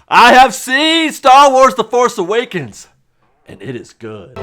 I have seen Star Wars The Force Awakens, and it is good.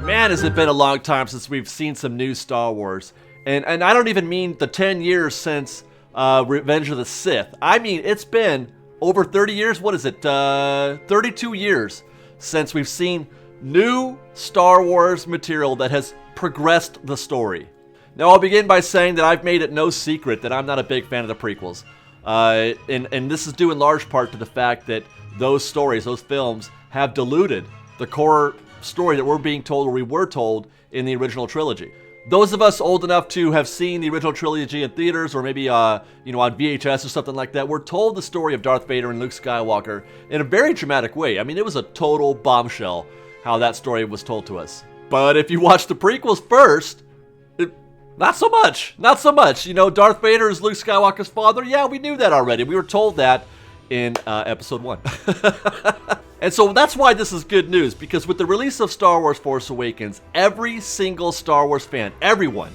Man, has it been a long time since we've seen some new Star Wars. And I don't even mean the 10 years since Revenge of the Sith. I mean, it's been over 30 years. What is it? 32 years since we've seen new Star Wars material that has progressed the story. Now, I'll begin by saying that I've made it no secret that I'm not a big fan of the prequels. And this is due in large part to the fact that those stories, those films, have diluted the core story that we're being told, or we were told, in the original trilogy. Those of us old enough to have seen the original trilogy in theaters, or maybe on VHS or something like that, were told the story of Darth Vader and Luke Skywalker in a very dramatic way. I mean, it was a total bombshell how that story was told to us. But if you watch the prequels first, not so much. Not so much. You know, Darth Vader is Luke Skywalker's father. Yeah, we knew that already. We were told that in Episode 1. And so that's why this is good news, because with the release of Star Wars Force Awakens, every single Star Wars fan, everyone,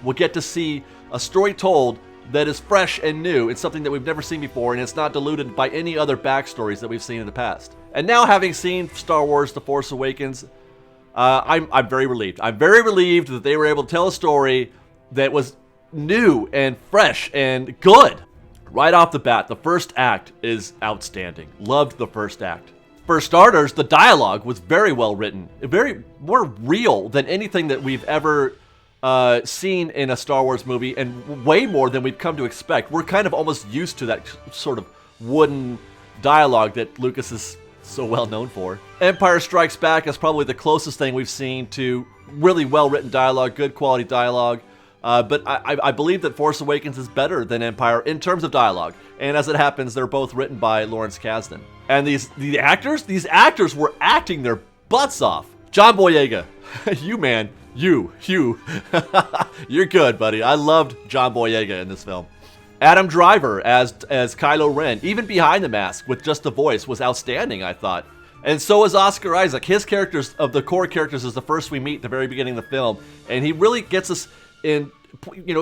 will get to see a story told that is fresh and new. It's something that we've never seen before, and it's not diluted by any other backstories that we've seen in the past. And now, having seen Star Wars The Force Awakens, I'm very relieved. I'm very relieved that they were able to tell a story that was new and fresh and good. Right off the bat, the first act is outstanding. Loved the first act. For starters, the dialogue was very well written, very more real than anything that we've ever seen in a Star Wars movie, and way more than we've come to expect. We're kind of almost used to that sort of wooden dialogue that Lucas is so well known for. Empire Strikes Back is probably the closest thing we've seen to really well-written dialogue, good quality dialogue. But I believe that Force Awakens is better than Empire in terms of dialogue. And as it happens, they're both written by Lawrence Kasdan. And these actors were acting their butts off. John Boyega, you, you're good, buddy. I loved John Boyega in this film. Adam Driver as Kylo Ren, even behind the mask with just the voice, was outstanding, I thought. And so is Oscar Isaac. His characters, of the core characters, is the first we meet at the very beginning of the film. And he really gets us in,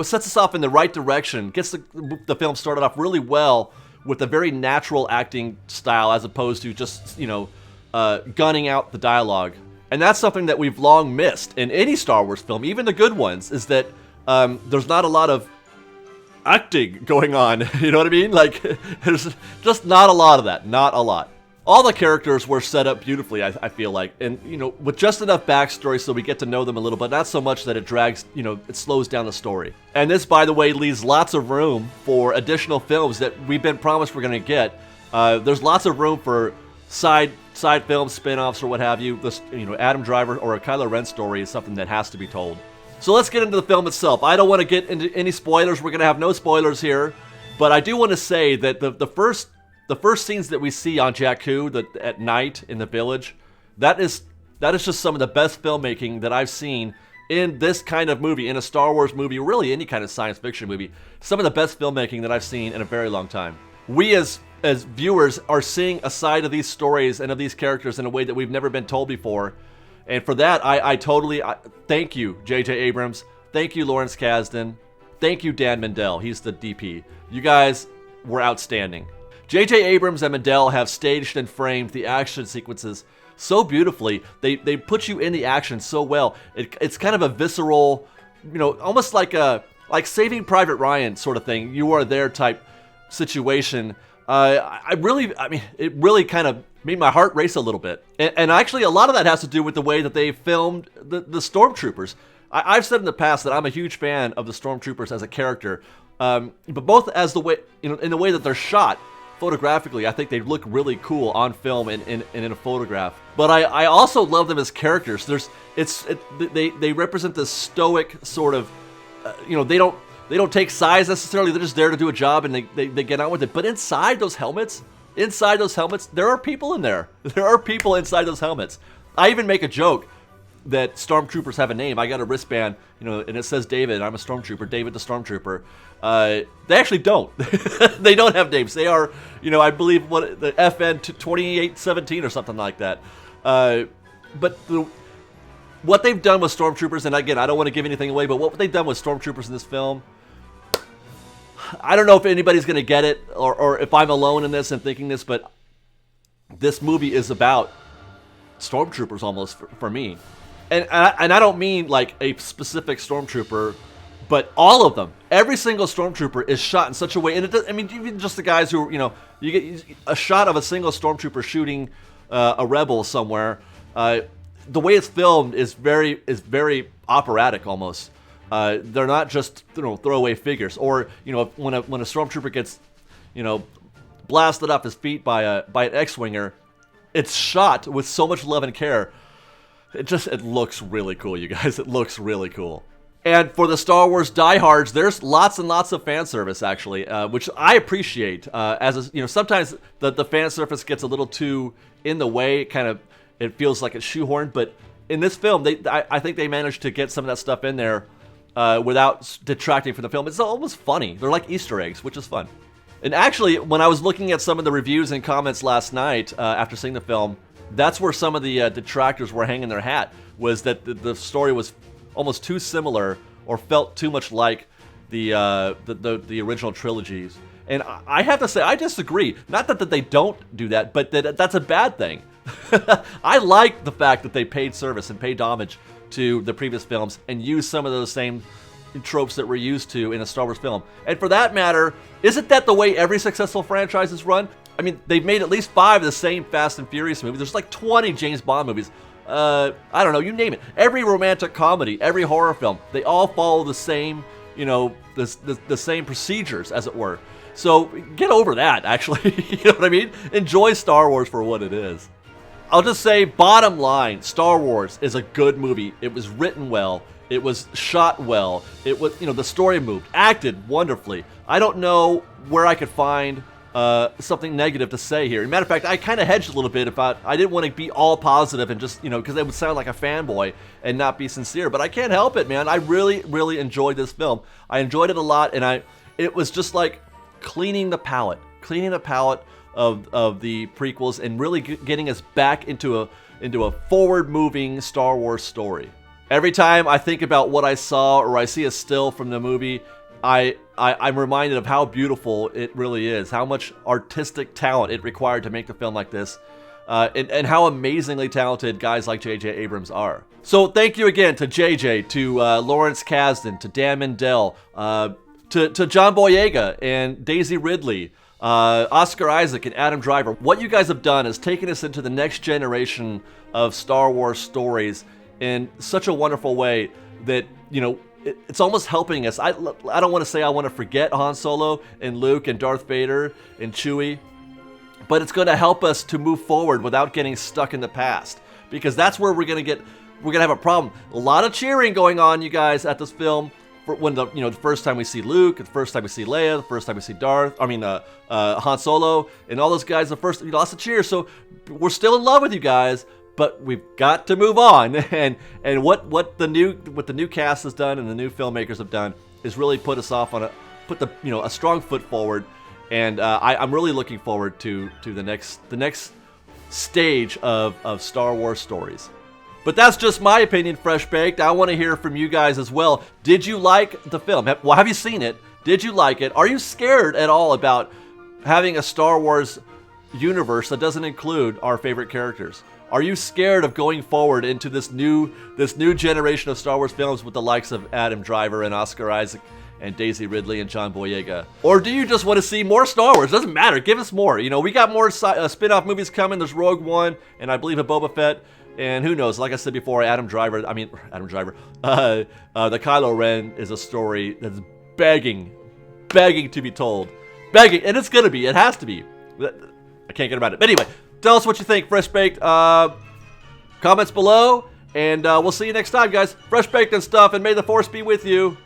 sets us off in the right direction, gets the film started off really well with a very natural acting style as opposed to just, gunning out the dialogue. And that's something that we've long missed in any Star Wars film, even the good ones, is that there's not a lot of acting going on, you know what I mean? Like, there's just not a lot of that, not a lot. All the characters were set up beautifully, I feel like, and, with just enough backstory so we get to know them a little bit, not so much that it drags, it slows down the story. And this, by the way, leaves lots of room for additional films that we've been promised we're going to get. There's lots of room for side films, spin-offs, or what have you. This, Adam Driver or a Kylo Ren story is something that has to be told. So let's get into the film itself. I don't want to get into any spoilers. We're going to have no spoilers here, but I do want to say that the first scenes that we see on Jakku at night in the village, that is just some of the best filmmaking that I've seen in this kind of movie, in a Star Wars movie, or really any kind of science fiction movie. Some of the best filmmaking that I've seen in a very long time. We as viewers are seeing a side of these stories and of these characters in a way that we've never been told before. And for that, I totally thank you, J.J. Abrams. Thank you, Lawrence Kasdan. Thank you, Dan Mindel. He's the DP. You guys were outstanding. J.J. Abrams and Mindel have staged and framed the action sequences so beautifully. They put you in the action so well. It's kind of a visceral, almost like Saving Private Ryan sort of thing. You are there type situation. It really kind of made my heart race a little bit. And actually, a lot of that has to do with the way that they filmed the Stormtroopers. I've said in the past that I'm a huge fan of the Stormtroopers as a character, but both as the way, in the way that they're shot. Photographically, I think they look really cool on film and in a photograph. But I also love them as characters. They represent this stoic sort of, they don't take sides necessarily. They're just there to do a job and they get on with it. But inside those helmets, there are people in there. There are people inside those helmets. I even make a joke that Stormtroopers have a name. I got a wristband, and it says David. I'm a Stormtrooper, David the Stormtrooper. They actually don't. They don't have names. They are, I believe the FN 2817 or something like that. But what they've done with stormtroopers, and again, I don't want to give anything away, but what they've done with stormtroopers in this film, I don't know if anybody's going to get it, or if I'm alone in this and thinking this, but this movie is about stormtroopers almost for me. And I don't mean like a specific stormtrooper, but all of them. Every single stormtrooper is shot in such a way, and I mean, even just the guys who, you know, you get a shot of a single stormtrooper shooting a rebel somewhere. The way it's filmed is very operatic almost. They're not just, you know, throwaway figures, or, you know, when a stormtrooper gets, you know, blasted off his feet by an X-winger, it's shot with so much love and care. It looks really cool, you guys. It looks really cool. And for the Star Wars diehards, there's lots and lots of fan service, actually, which I appreciate. You know, sometimes the fan service gets a little too in the way. It feels like it's shoehorned. But in this film, I think they managed to get some of that stuff in there without detracting from the film. It's almost funny. They're like Easter eggs, which is fun. And actually, when I was looking at some of the reviews and comments last night after seeing the film, that's where some of the detractors were hanging their hat, was that the story was almost too similar or felt too much like the original trilogies. And I have to say, I disagree. Not that they don't do that, but that's a bad thing. I like the fact that they paid service and paid homage to the previous films and used some of those same tropes that we're used to in a Star Wars film. And for that matter, isn't that the way every successful franchise is run? I mean, they've made at least 5 of the same Fast and Furious movies. There's like 20 James Bond movies. I don't know, you name it. Every romantic comedy, every horror film, they all follow the same, you know, the same procedures, as it were. So get over that, actually. You know what I mean? Enjoy Star Wars for what it is. I'll just say, bottom line, Star Wars is a good movie. It was written well. It was shot well. It was, you know, the story moved, acted wonderfully. I don't know where I could find something negative to say here. As a matter of fact, I kind of hedged a little bit about, I didn't want to be all positive and just, you know, because it would sound like a fanboy and not be sincere. But I can't help it, man. I really, really enjoyed this film. I enjoyed it a lot, and it was just like cleaning the palate of the prequels and really getting us back into a forward-moving Star Wars story. Every time I think about what I saw or I see a still from the movie, I'm reminded of how beautiful it really is, how much artistic talent it required to make the film like this, and how amazingly talented guys like J.J. Abrams are. So thank you again to J.J., to Lawrence Kasdan, to Dan Mindell, to John Boyega and Daisy Ridley, Oscar Isaac and Adam Driver. What you guys have done is taken us into the next generation of Star Wars stories in such a wonderful way that, you know, it's almost helping us. I don't want to say I want to forget Han Solo and Luke and Darth Vader and Chewie, but it's going to help us to move forward without getting stuck in the past, because that's where we're going to have a problem. A lot of cheering going on, you guys, at this film. When the first time we see Luke, the first time we see Leia, the first time we see Han Solo, and all those guys, lots of cheers. So we're still in love with you guys, but we've got to move on. And what the new cast has done and the new filmmakers have done is really put us off on a strong foot forward. And I'm really looking forward to the next stage of Star Wars stories. But that's just my opinion, Fresh Baked. I want to hear from you guys as well. Did you like the film? Have you seen it? Did you like it? Are you scared at all about having a Star Wars universe that doesn't include our favorite characters? Are you scared of going forward into this new generation of Star Wars films with the likes of Adam Driver and Oscar Isaac and Daisy Ridley and John Boyega? Or do you just want to see more Star Wars? Doesn't matter. Give us more. You know, we got more spin-off movies coming. There's Rogue One, and I believe a Boba Fett. And who knows, like I said before, the Kylo Ren is a story that's begging to be told. Begging, and it's gonna be, it has to be. I can't get around it. But anyway, tell us what you think, Fresh Baked. Comments below, and we'll see you next time, guys. Fresh Baked and stuff, and may the Force be with you.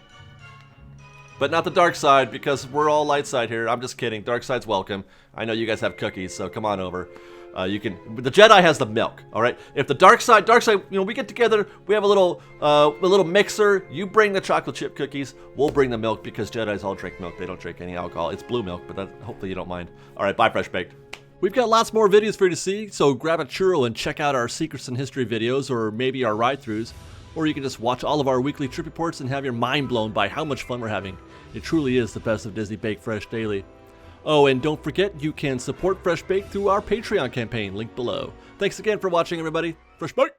But not the dark side, because we're all light side here. I'm just kidding. Dark side's welcome. I know you guys have cookies, so come on over. The Jedi has the milk, all right? If the dark side, we get together, we have a little mixer. You bring the chocolate chip cookies, we'll bring the milk, because Jedis all drink milk. They don't drink any alcohol. It's blue milk, but hopefully you don't mind. All right, bye, Fresh Baked. We've got lots more videos for you to see, so grab a churro and check out our Secrets in History videos, or maybe our ride-throughs. Or you can just watch all of our weekly trip reports and have your mind blown by how much fun we're having. It truly is the best of Disney Baked Fresh Daily. Oh, and don't forget, you can support Fresh Baked through our Patreon campaign, linked below. Thanks again for watching, everybody. Fresh Baked!